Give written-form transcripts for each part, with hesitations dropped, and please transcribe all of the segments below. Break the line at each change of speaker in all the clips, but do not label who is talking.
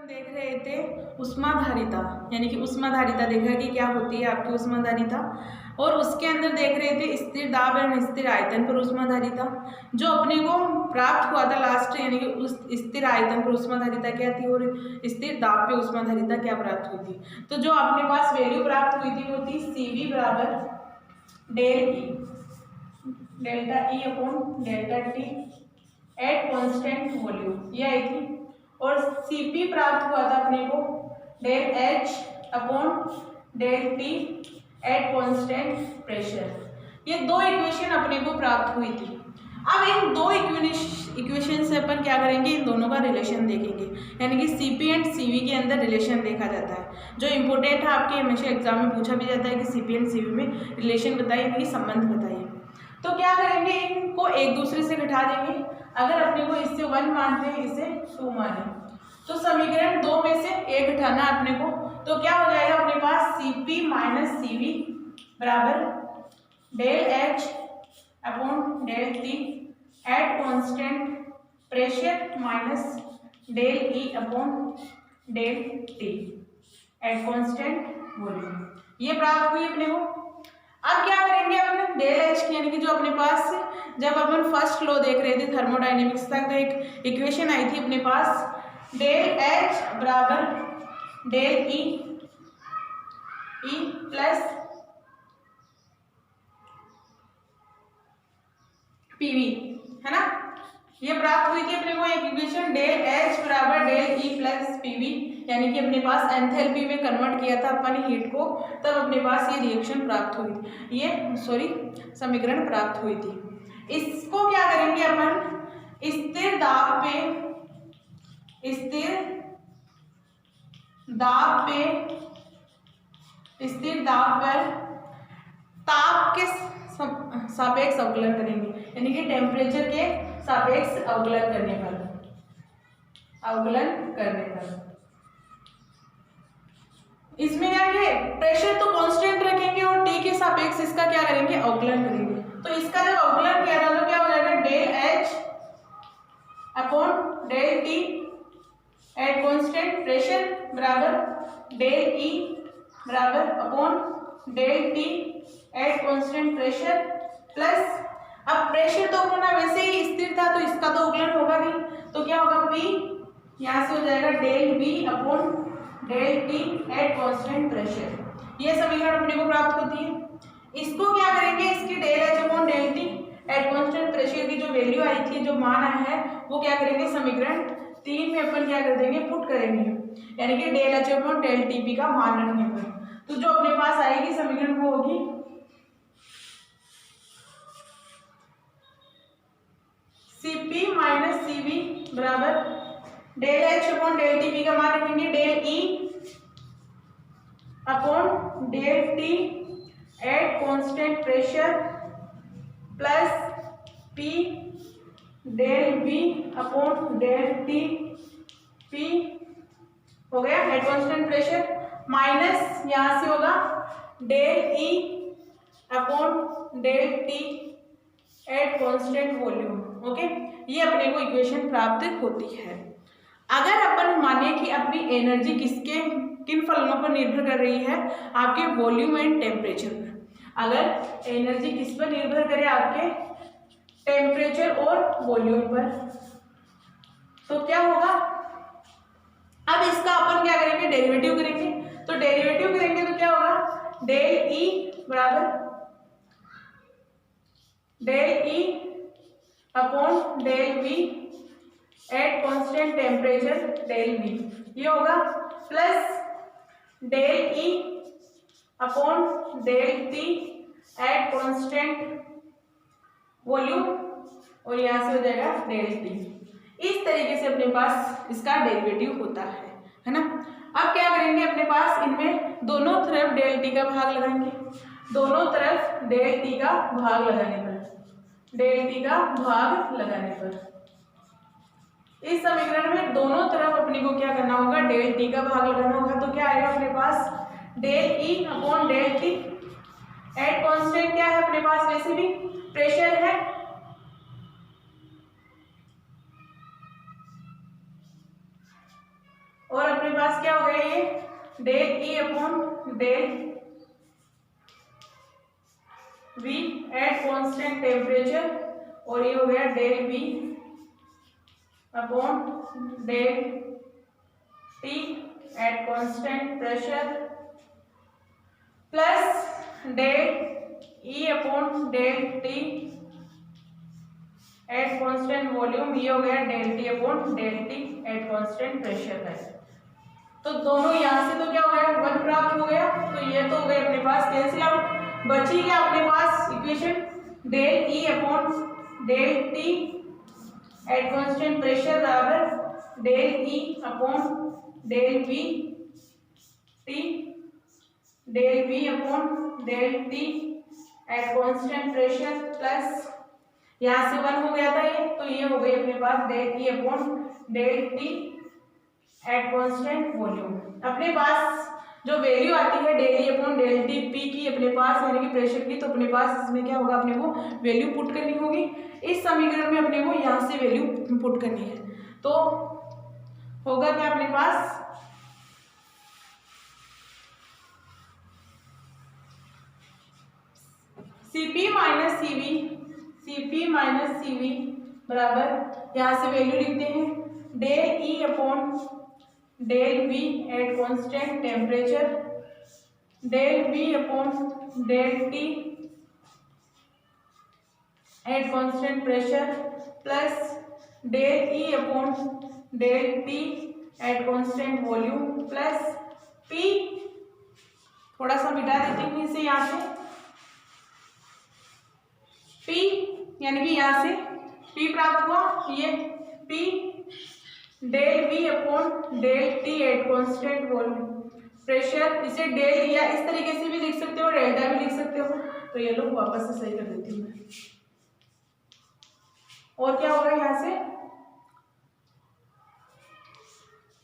देख रहे थे ऊष्माधारिता, यानी कि ऊष्माधारिता देखा कि क्या होती है आपकी ऊष्माधारिता, और उसके अंदर देख रहे थे स्थिर दाब एवं स्थिर आयतन पर ऊष्माधारिता। जो अपने को प्राप्त हुआ था लास्ट, यानी कि उस स्थिर आयतन पर ऊष्माधारिता क्या थी और स्थिर दाब पे ऊष्माधारिता क्या प्राप्त हुई थी। तो जो अपने पास वैल्यू प्राप्त हुई थी वो थी CV बराबर del E, delta E upon delta T at constant volume, ये आई थी। और Cp प्राप्त हुआ था अपने को del H upon del T at constant pressure. ये दो इक्वेशन अपने को प्राप्त हुई थी। अब इन दो इक्वेशन से अपन क्या करेंगे, इन दोनों का रिलेशन देखेंगे, यानी कि Cp एंड Cv के अंदर रिलेशन देखा जाता है। जो इंपॉर्टेंट है आपके हमेशा एग्जाम में पूछा भी जाता है कि Cp एंड Cv में रिलेशन बताइए, यानी कि संबंध बताइए। तो क्या करेंगे, इनको एक दूसरे से घटा देंगे। अगर अपने को इससे 1 मानते हैं, इसे 2 माने, तो समीकरण 2 में से 1 घटाना अपने को, तो क्या हो जाएगा अपने पास Cp माइनस Cv बराबर del H upon del T at constant pressure minus del E upon del T at constant volume. ये प्राप्त हुई अपने को। अब क्या करेंगे अपन डेल H की, यानी कि जो अपने पास जब अपन फर्स्ट लॉ देख रहे थे थर्मोडायनेमिक्स तक, तो एक इक्वेशन आई थी अपने पास डेल H बराबर डेल E प्लस PV, है ना। ये प्राप्त हुई थी अपने को एक इक्वेशन डेल H बराबर डेल E प्लस PV, यानी कि अपने पास एंथैल्पी में कन्वर्ट किया था अपन हीट को, तब अपने पास ये रिएक्शन प्राप्त हुई थी, ये समीकरण प्राप्त हुई थी। इसको क्या करेंगे अपन स्थिर दाब पर ताप के सापेक्ष अवकलन करेंगे, यानी कि टेम्परेचर के सापेक्ष अवकलन करने पर इसमें क्या है, प्रेशर तो कांस्टेंट रखेंगे और T के सापेक्ष इसका क्या करेंगे, अवकलन करेंगे। तो इसका जब अवकलन किया था तो क्या हो जाएगा del H upon del T at constant pressure बराबर डेल E बराबर upon del T at constant pressure plus, अब प्रेशर तो अपना वैसे ही स्थिर था तो इसका तो अवकलन होगा नहीं, तो क्या होगा P यहाँ से हो जाएगा del V upon del T at constant pressure. ये समीकरण अपने को प्राप्त होती है। इसको क्या करेंगे, इसकी del H upon del T at constant pressure की जो वैल्यू आई थी, जो मान आया है, वो क्या करेंगे समीकरण 3 में अपन क्या कर देंगे, पुट करेंगे, यानी कि del H upon del Tp का मान रखने पर तो जो अपने पास आएगी समीकरण वो होगी Cp माइनस Cv बराबर del H upon del Tp का मान रखेंगे del E upon del T at constant pressure plus P del V upon del Tp हो गया एट कांस्टेंट प्रेशर, माइनस यहाँ से होगा del E upon del T at constant volume. Okay, ये अपने को इक्वेशन प्राप्त होती है। अगर अपन माने कि अपनी एनर्जी किन फलनों पर निर्भर कर रही है, आपके वॉल्यूम एंड टेम्परेचर पर। अगर एनर्जी किस पर निर्भर करे, आपके टेम्परेचर और वॉल्यूम पर, तो क्या होगा, अब इसका अपन क्या करेंगे, डेरिवेटिव करेंगे। तो डेरिवेटिव करेंगे तो क्या होगा डेल E बराबर del E upon del V at constant temperature del V, ये होगा plus del E upon del T at constant volume, और यहाँ से हो जाएगा डेल T। इस तरीके से अपने पास इसका डेरिवेटिव होता है ना। अब क्या करेंगे, अपने पास इनमें दोनों तरफ डेल T का भाग लगाएंगे, दोनों तरफ डेल T का भाग लगाने पर इस समीकरण में दोनों तरफ अपने को क्या करना होगा, डेल T का भाग लगाना होगा। तो क्या आएगा अपने पास del E upon del T at constant क्या है अपने पास, वैसे भी प्रेशर है, और अपने del E upon del V at constant temperature, और ये हो गया del V upon del T at constant pressure plus del E upon del T at constant volume, ये हो गया del T upon del T at constant pressure है। तो दोनों यहाँ से तो क्या हो गया, वन प्राप्त हो गया, तो ये तो हो गए अपने पास कैंसिल आउट। बची क्या अपने पास equation, del E upon del T at constant pressure बराबर del E upon del V T del V upon del T at constant pressure plus यहाँ से वन हो गया था ये, तो ये हो गई अपने पास del E upon del T at constant volume. अपने पास जो वैल्यू आती है del E upon del T P की अपने पास यानी कि प्रेशर की, तो अपने पास इसमें क्या होगा, अपने को वैल्यू पुट करनी होगी। इस समीकरण में अपने को यहाँ से वैल्यू पुट करनी है, तो होगा क्या अपने पास Cp माइनस सीवी बराबर यहाँ से वैल्यू लिखते हैं del E upon del V at constant temperature del V upon del T at constant pressure plus del E upon del T at constant volume plus P, थोड़ा सा मिटा देती हूँ इसे यहाँ से, पी यानी कि यहाँ से पी प्राप्त हुआ, ये P del V upon del T at constant volume pressure, इसे डेल या इस तरीके से भी लिख सकते हो, डेल्टा भी लिख सकते हो, तो ये लोग वापस से सही कर देती हूँ मैं। और क्या होगा यहाँ से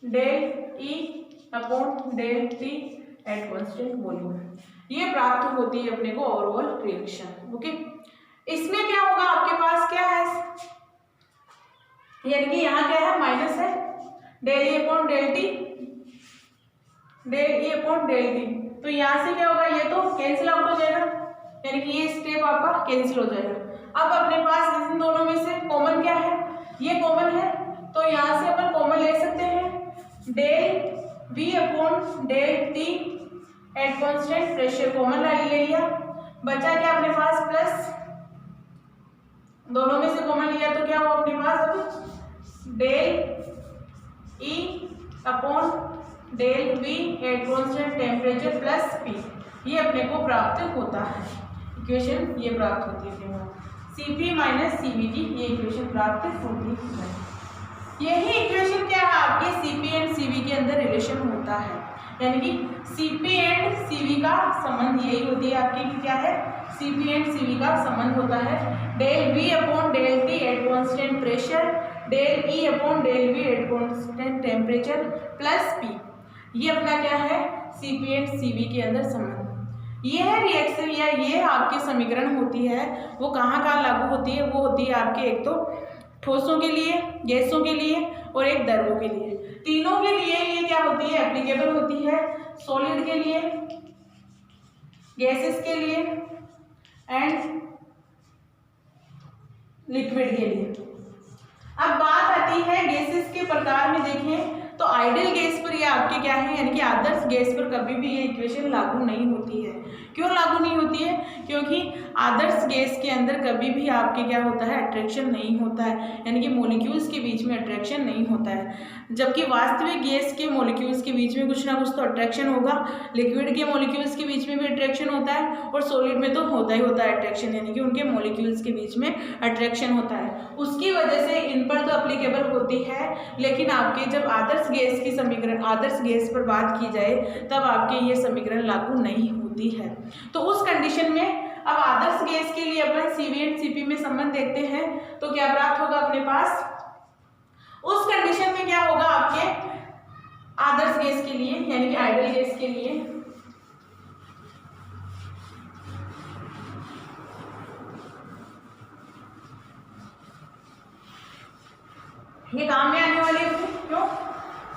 del E upon del T at constant volume, ये प्राप्त होती है अपने को ओवरऑल रिएक्शन। ओके, इसमें क्या होगा, आपके पास क्या है, यानी कि यहाँ क्या है, माइनस है del E upon del T del E upon del T, तो यहाँ से क्या होगा, ये तो कैंसिल आउट हो जाएगा, यानी कि ये स्टेप आपका कैंसिल हो जाएगा। अब अपने पास इन दोनों में से कॉमन क्या है, ये कॉमन है, तो यहाँ से अपन कॉमन ले सकते हैं del V upon del T at constant pressure, common ले लिया, बचा क्या अपने पास प्लस, दोनों में से कॉमन लिया तो क्या हुआ अपने पास, अब del E upon del V at constant temperature plus P, ये अपने को प्राप्त होता है, इक्वेशन ये प्राप्त होती है अपने को Cp माइनस Cv की ये इक्वेशन प्राप्त होती है। यही इक्वेशन क्या है आपके Cp एंड Cv के अंदर रिलेशन होता है, यानी कि Cp एंड Cv का संबंध यही होती है आपकी कि क्या है, Cp एंड Cv का संबंध होता है del V upon del T at constant pressure del E upon del V at constant temperature plus P, ये अपना क्या है Cp एंड Cv के अंदर संबंध। ये है रिएक्शन या ये आपकी समीकरण होती है, वो कहाँ कहाँ लागू होती है, वो होती है आपके एक तो ठोसों के लिए, गैसों के लिए और एक द्रवों के लिए। तीनों के लिए ये क्या होती है, एप्लीकेबल होती है, सॉलिड के लिए, गैसेस के लिए एंड लिक्विड के लिए। अब बात आती है गैसेस के प्रकार में, देखें तो आइडियल गैस पर ये आपके क्या है, यानी कि आदर्श गैस पर कभी भी ये इक्वेशन लागू नहीं होती है। क्यों लागू नहीं होती है, क्योंकि आदर्श गैस के अंदर कभी भी आपके क्या होता है, अट्रैक्शन नहीं होता है, यानी कि मॉलिक्यूल्स के बीच में अट्रैक्शन नहीं होता है। जबकि वास्तविक गैस के मॉलिक्यूल्स के बीच में कुछ ना कुछ तो अट्रैक्शन होगा, लिक्विड के मॉलिक्यूल्स के बीच में भी अट्रैक्शन होता है और सॉलिड में तो होता ही होता है अट्रैक्शन, यानी कि उनके मॉलिक्यूल्स के बीच में अट्रैक्शन होता है। उसकी वजह से इन पर तो एप्लीकेबल होती है, लेकिन आपके जब आदर्श गैस की समीकरण, आदर्श गैस पर बात की जाए तब आपके ये समीकरण लागू नहीं होती है। तो उस कंडीशन में अब आदर्श गैस के लिए अपन Cv एंड Cp में संबंध देखते हैं, तो क्या प्राप्त होगा अपने पास, उस कंडीशन में क्या होगा आपके आदर्श गैस के लिए, यानी कि आइडियल गैस के लिए, ये काम में आने वाले होते, क्यों,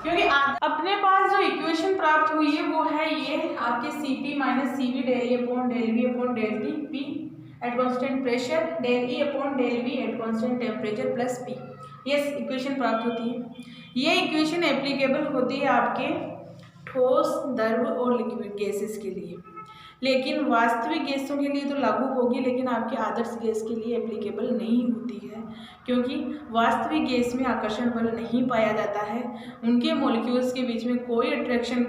क्योंकि अपने पास जो इक्वेशन प्राप्त हुई है वो है ये आपके Cp minus Cv del E upon del V upon del T P at constant pressure del E upon del V at constant temperature plus P, ये इक्वेशन प्राप्त होती है। ये इक्वेशन एप्लीकेबल होती है आपके ठोस, द्रव और लिक्विड गैसेस के लिए, लेकिन वास्तविक गैसों के लिए तो लागू होगी, लेकिन आपके आदर्श गैस के लिए एप्लीकेबल नहीं होती है, क्योंकि वास्तविक गैस में आकर्षण बल नहीं पाया जाता है, उनके मॉलिक्यूल्स के बीच में कोई अट्रैक्शन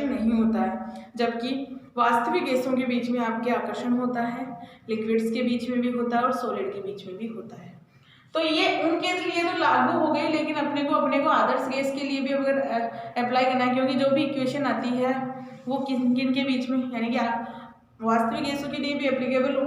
नहीं होता है, जबकि वास्तविक गैसों के बीच में आपके आकर्षण होता है, लिक्विड्स के बीच में भी होता है और सॉलिड के बीच में भी होता है। तो ये उनके लिए तो लागू हो गई, लेकिन अपने को आदर्श गैस के लिए भी अगर अप्लाई करना है, क्योंकि जो भी इक्वेशन आती है वो किन किन के बीच में, यानी कि वास्तविक गैसों के लिए भी एप्लीकेबल हो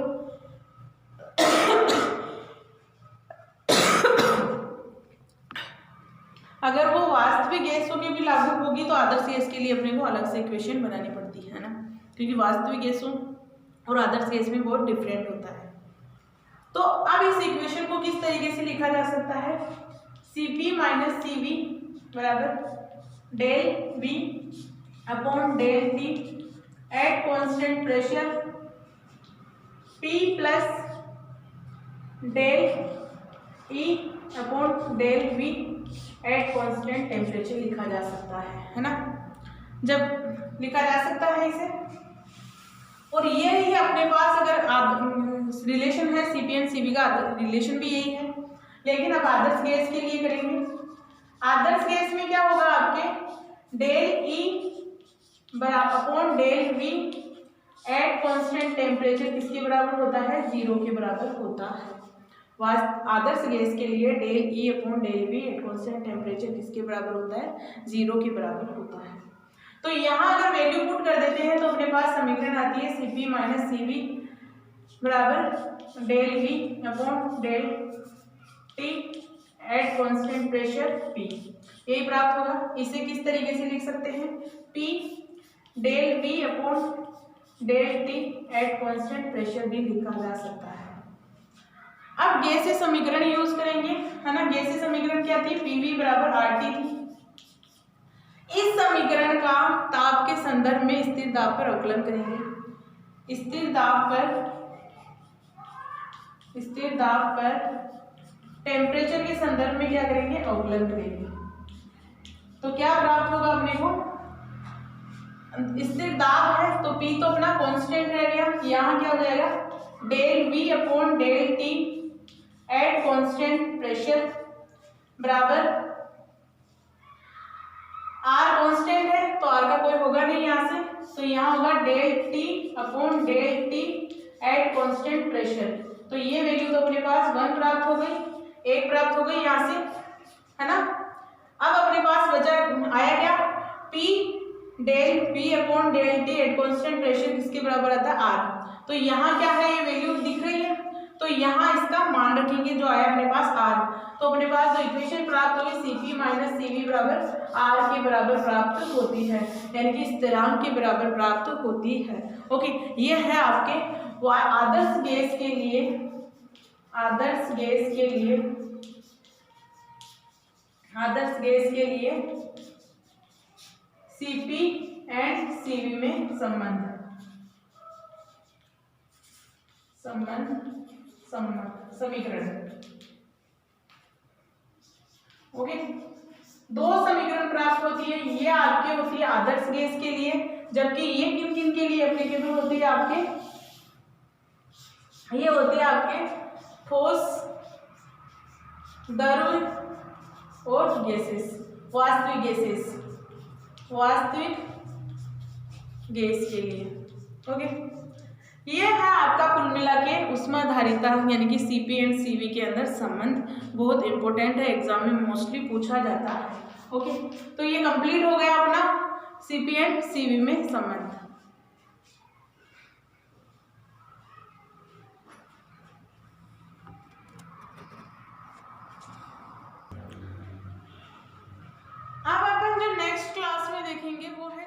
अगर वो वास्तविक गैसों के भी लागू होगी तो आदर्श गैस के लिए अपने को अलग से इक्वेशन बनानी पड़ती है ना, क्योंकि वास्तविक गैसों और आदर्श गैस में बहुत डिफरेंट होता है। तो अब इस इक्वेशन को किस तरीके से लिखा जा सकता है, Cp माइनस Cv बराबर del V upon del T at constant pressure P plus del E upon del V at constant temperature लिखा जा सकता है ना। जब लिखा जा सकता है इसे, और ये ही अपने पास अगर रिलेशन है Cp एंड Cv का रिलेशन भी यही है, लेकिन अब आदर्श गैस के लिए करेंगे। आदर्स गैस में क्या होगा आपके del E upon del V at constant temperature किसके बराबर होता है, 0 के बराबर होता है। आदर्श गैस के लिए del E upon del V at constant temperature किसके बराबर होता है, 0 के बराबर होता है। तो यहाँ अगर वैल्यू पुट कर देते हैं तो अपने पास समीकरण आती है Cp माइनस Cv बराबर del V upon del T at constant pressure P, यही प्राप्त होगा। इसे किस तरीके से लिख सकते हैं, P del V upon del T at constant pressure भी लिखा जा सकता है। अब गैसीय समीकरण यूज करेंगे, है ना। गैसीय समीकरण क्या थी, PV बराबर RT थी। इस समीकरण का ताप के संदर्भ में स्थिर दाब पर अवकलन करेंगे। स्थिर दाब पर टेम्परेचर के संदर्भ में क्या करेंगे, अवकलन करेंगे। तो क्या प्राप्त होगा अपने को, स्थिर दाब है तो P तो अपना कांस्टेंट रह गया, यहाँ क्या हो जाएगा del V upon del T at constant pressure बराबर R कांस्टेंट है तो R का कोई होगा नहीं यहाँ से, तो यहाँ होगा del T upon del T at constant pressure. तो ये वैल्यू तो अपने पास 1 प्राप्त हो गई, 1 प्राप्त हो गई यहाँ से, है ना। अब अपने पास बचा आया क्या, P del V upon del T at constant pressure किसके बराबर आता है, R। तो यहाँ क्या है, ये वैल्यू दिख रही है, तो यहाँ इसका मान रखेंगे जो आया अपने पास R। तो अपने पास जो इक्वेशन प्राप्त हुई Cp माइनस Cv बराबर R के बराबर प्राप्त होती है, यानी कि स्थिरांक के बराबर प्राप्त होती है। ओके, ये है आपके आदर्श गैस के लिए Cp एंड Cv में समीकरण। ओके, 2 समीकरण प्राप्त होती है, ये आपके होती है आदर्श गैस के लिए, जबकि ये किन किन के लिए एप्लीकेबल होती है आपके, ये होते हैं आपके ठोस, द्रव और गैसेस, वास्तविक गैस के लिए। ओके, ये है आपका कुल मिला के ऊष्माधारिता यानी कि Cp एंड Cv के अंदर संबंध, बहुत इंपॉर्टेंट है, एग्जाम में मोस्टली पूछा जाता है। ओके, तो ये कंप्लीट हो गया अपना Cp एंड Cv में संबंध। अब अपन जो नेक्स्ट क्लास में देखेंगे वो है